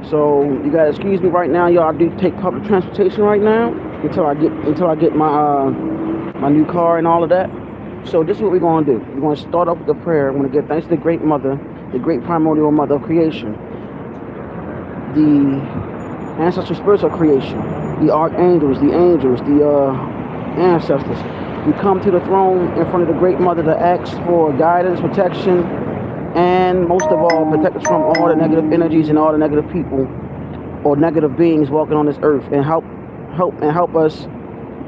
So you gotta excuse me right now, y'all. I do take public transportation right now until I get my new car and all of that. So this is what we're gonna do. We're gonna start off with the prayer. I'm gonna give thanks to the great mother, the great primordial mother of creation, the ancestral spirits of creation, the archangels, the angels, the ancestors. We come to the throne in front of the great mother to ask for guidance, protection, and most of all, protect us from all the negative energies and all the negative people or negative beings walking on this earth, and help us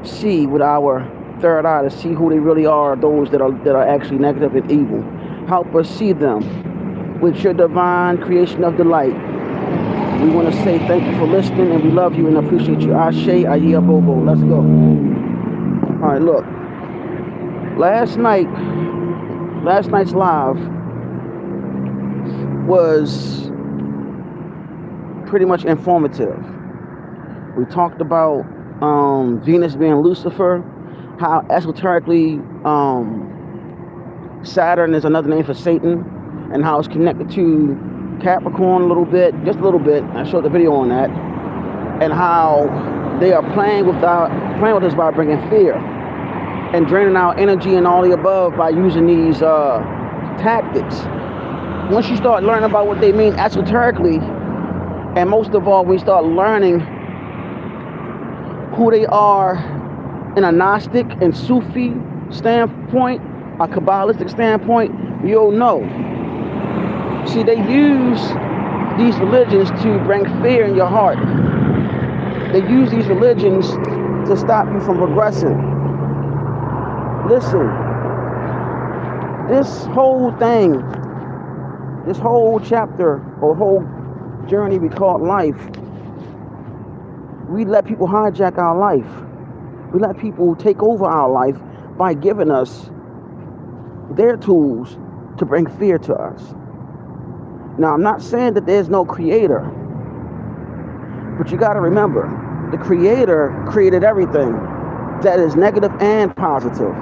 see with our third eye to see who they really are, those that are actually negative and evil. Help us see them with your divine creation of the light. We want to say thank you for listening, and we love you and appreciate you. Ashe, Ayah, Bobo. Let's go. All right, look. Last night's live was pretty much informative. We talked about Venus being Lucifer, how esoterically Saturn is another name for Satan, and how it's connected to Capricorn a little bit, just a little bit. I showed the video on that, and how they are playing with us by bringing fear and draining our energy and all the above by using these tactics. Once you start learning about what they mean esoterically, and most of all, we start learning who they are in a Gnostic and Sufi standpoint, a Kabbalistic standpoint, you'll know. See, they use these religions to bring fear in your heart. They use these religions to stop you from progressing. Listen, this whole thing, this whole chapter or whole journey we call life, we let people hijack our life. We let people take over our life by giving us their tools to bring fear to us. Now, I'm not saying that there's no creator, but you got to remember, the creator created everything that is negative and positive.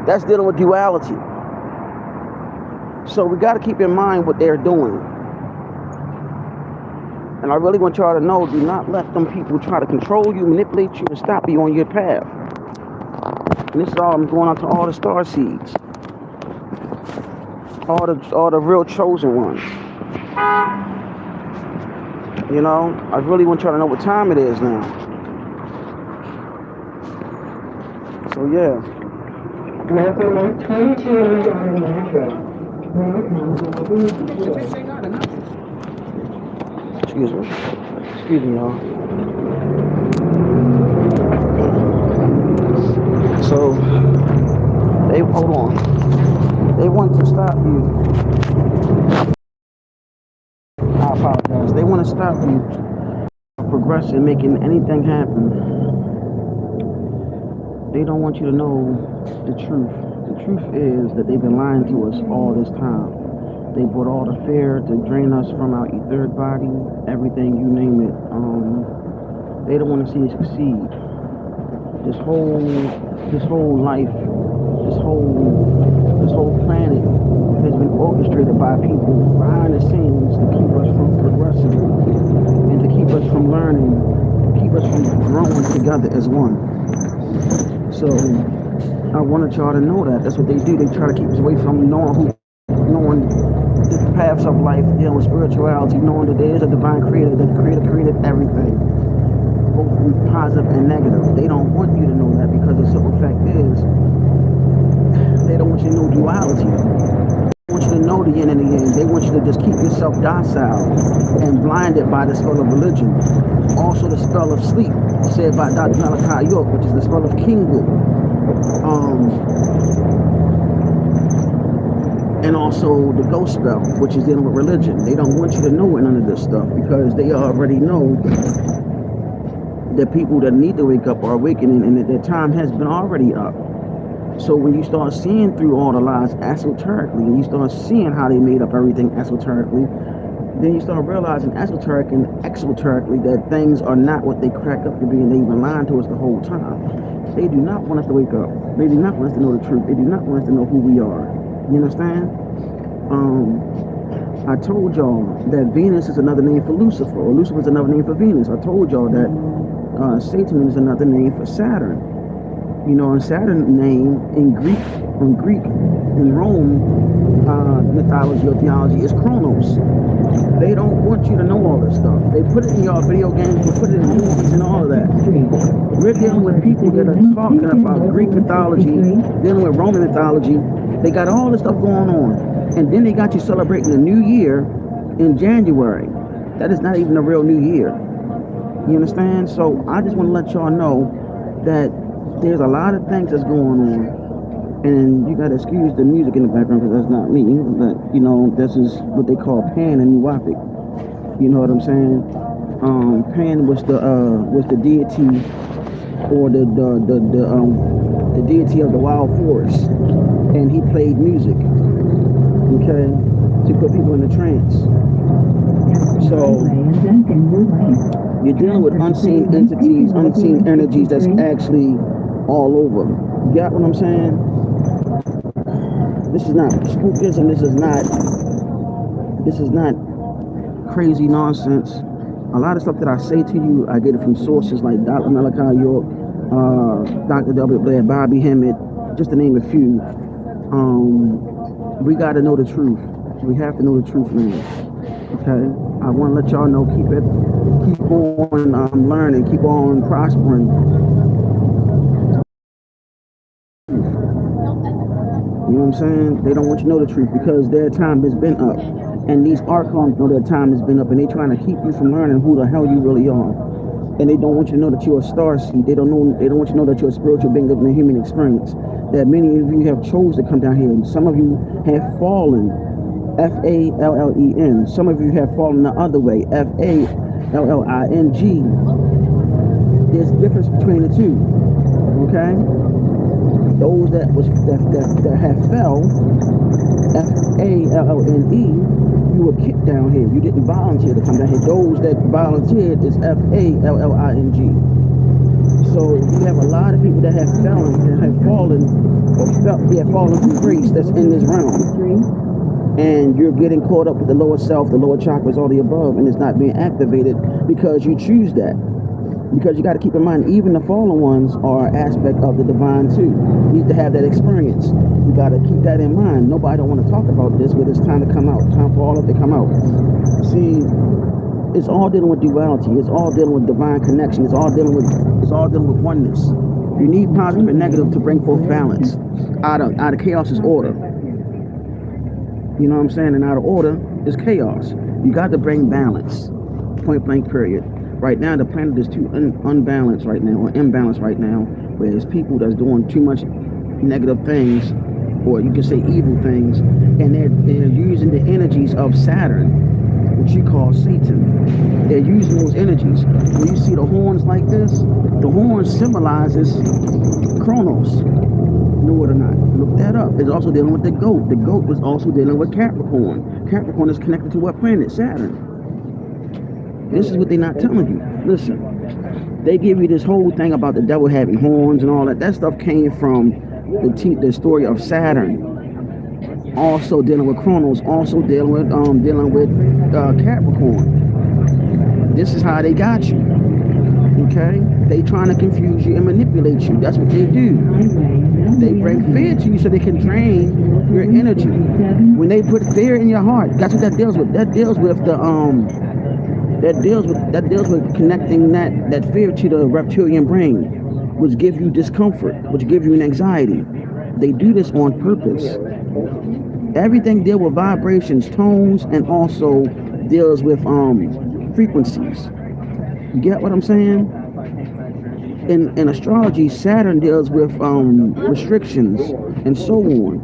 That's dealing with duality. So we got to keep in mind what they're doing. And I really want y'all to know, do not let them people try to control you, manipulate you, and stop you on your path. And this is all I'm going out to all the star seeds. All the real chosen ones. You know, I really want y'all to know what time it is now. So yeah. Welcome 22 on the metro. Excuse me, y'all. So hold on. They want to stop you. I apologize. They want to stop you from progressing, making anything happen. They don't want you to know the truth. The truth is that they've been lying to us all this time. They brought all the fear to drain us from our etheric body, everything, you name it. They don't want to see us succeed. This whole life, this whole planet has been orchestrated by people behind the scenes to keep us from progressing and to keep us from learning, to keep us from growing together as one. So I wanted y'all to know that. That's what they do. They try to keep us away from knowing the paths of life, dealing with spirituality, knowing that there is a divine creator, that the creator created everything, both positive and negative. They don't want you to know that, because the simple fact is, they don't want you to know duality. They want you to know the yin and the yang. They want you to just keep yourself docile and blinded by the spell of religion. Also the spell of sleep, said by Dr. Malachi York, which is the spell of Kingu. And also the ghost spell, which is dealing with religion. They don't want you to know none of this stuff, because they already know that people that need to wake up are awakening, and that their time has been already up. So when you start seeing through all the lies esoterically, and you start seeing how they made up everything esoterically, then you start realizing esoteric and exoterically that things are not what they crack up to be, and they've been lying to us the whole time. They do not want us to wake up. They do not want us to know the truth. They do not want us to know who we are. You understand? I told y'all that Venus is another name for Lucifer, or Lucifer is another name for Venus. I told y'all that Satan is another name for Saturn. You know, and Saturn name in Rome mythology or theology is Chronos. They don't want you to know all this stuff. They put it in your video games, they put it in movies and all of that. We're dealing with people that are talking about Greek mythology, dealing with Roman mythology. They got all this stuff going on. And then they got you celebrating the new year in January. That is not even a real new year. You understand? So I just want to let y'all know that there's a lot of things that's going on. And you gotta excuse the music in the background because that's not me. But you know, this is what they call Pan and Nuwapic. You know what I'm saying? Pan was the deity or the deity of the wild forest, and he played music, okay, to put people in a trance. So you're dealing with unseen entities, unseen energies that's actually all over. You got what I'm saying? This is not spookism. This is not crazy nonsense. A lot of stuff that I say to you, I get it from sources like Dr. Malachi York, Dr. W. Blair, Bobby Hemmett, just to name a few. We got to know the truth. We have to know the truth, man. Okay? I want to let y'all know, keep on learning, keep on prospering. You know what I'm saying? They don't want you to know the truth because their time has been up. And these archons know their time has been up, and they're trying to keep you from learning who the hell you really are. And they don't want you to know that you're a star seed. They don't want you to know that you're a spiritual being living a human experience. That many of you have chosen to come down here, and some of you have fallen. Fallen. Some of you have fallen the other way. Falling. There's a difference between the two. Okay? Those that have fell, F-A-L-L-N-E, you were kicked down here. You didn't volunteer to come down here. Those that volunteered is F-A-L-L-I-N-G. So you have a lot of people that have fallen from grace that's in this realm. And you're getting caught up with the lower self, the lower chakras, all the above, and it's not being activated because you choose that. Because you got to keep in mind, even the fallen ones are an aspect of the divine too. You need to have that experience. You got to keep that in mind. Nobody don't want to talk about this, but it's time to come out. Time for all of it to come out. See, it's all dealing with duality. It's all dealing with divine connection. It's all dealing with oneness. You need positive and negative to bring forth balance. Out of chaos is order. You know what I'm saying? And out of order is chaos. You got to bring balance. Point blank period. Right now, the planet is too unbalanced right now, or imbalanced right now, where there's people that's doing too much negative things, or you can say evil things, and they're using the energies of Saturn, which you call Satan. They're using those energies. When you see the horns like this, the horn symbolizes Chronos. Know it or not, look that up. It's also dealing with the goat. The goat was also dealing with Capricorn. Capricorn is connected to what planet? Saturn. This is what they're not telling you. Listen, they give you this whole thing about the devil having horns and all that. That stuff came from the story of Saturn. Also dealing with Chronos. Also dealing with Capricorn. This is how they got you. Okay? They trying to confuse you and manipulate you. That's what they do. They bring fear to you so they can drain your energy. When they put fear in your heart, that's what that deals with. That deals with connecting that fear to the reptilian brain, which gives you discomfort, which gives you an anxiety. They do this on purpose. Everything deals with vibrations, tones, and also deals with frequencies. You get what I'm saying? In astrology, Saturn deals with restrictions and so on.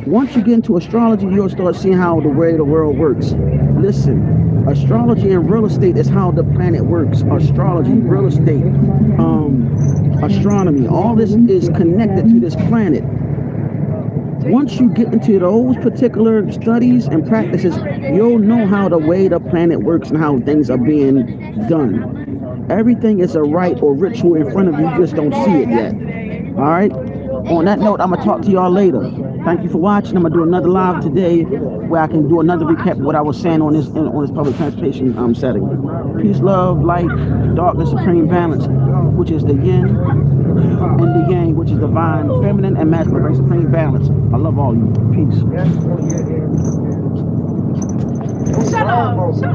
Once you get into astrology, you'll start seeing how the way the world works. Listen, astrology and real estate is how the planet works. Astrology, real estate, astronomy, all this is connected to this planet. Once you get into those particular studies and practices, you'll know how the way the planet works and how things are being done. Everything is a rite or ritual in front of you, you just don't see it yet. All right? On that note, I'm gonna talk to y'all later. Thank you for watching. I'm gonna do another live today where I can do another recap of what I was saying on this public transportation setting. Peace, love, light, darkness, supreme balance, which is the yin, and the yang, which is divine, feminine, and masculine, supreme balance. I love all you. Peace.